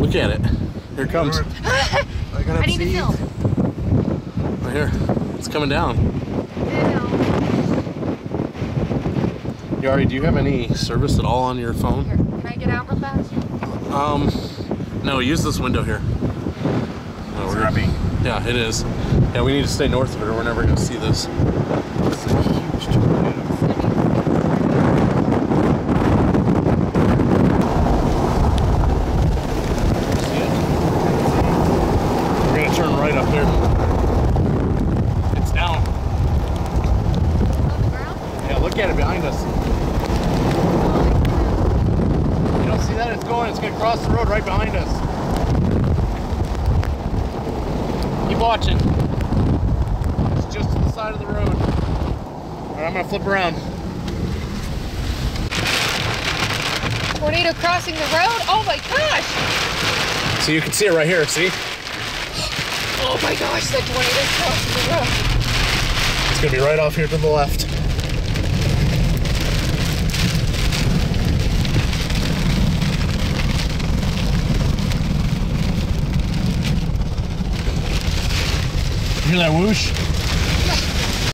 Look at it. Here it comes. I need to film. Right here. It's coming down. Yari, do you have any service at all on your phone? Here, can I get out real fast? No, use this window here. No, It's heavy. Yeah, it is. Yeah, we need to stay north of it or we're never going to see this. It's a huge tornado. See it? We're going to turn right up there. It's down. On the ground? Yeah, look at it behind us. You don't see that? It's going to cross the road right behind us. Keep watching. It's just to the side of the road. All right, I'm gonna flip around. Tornado crossing the road? Oh my gosh! So you can see it right here, see? Oh my gosh, that tornado's crossing the road. It's gonna be right off here to the left. Hear that whoosh?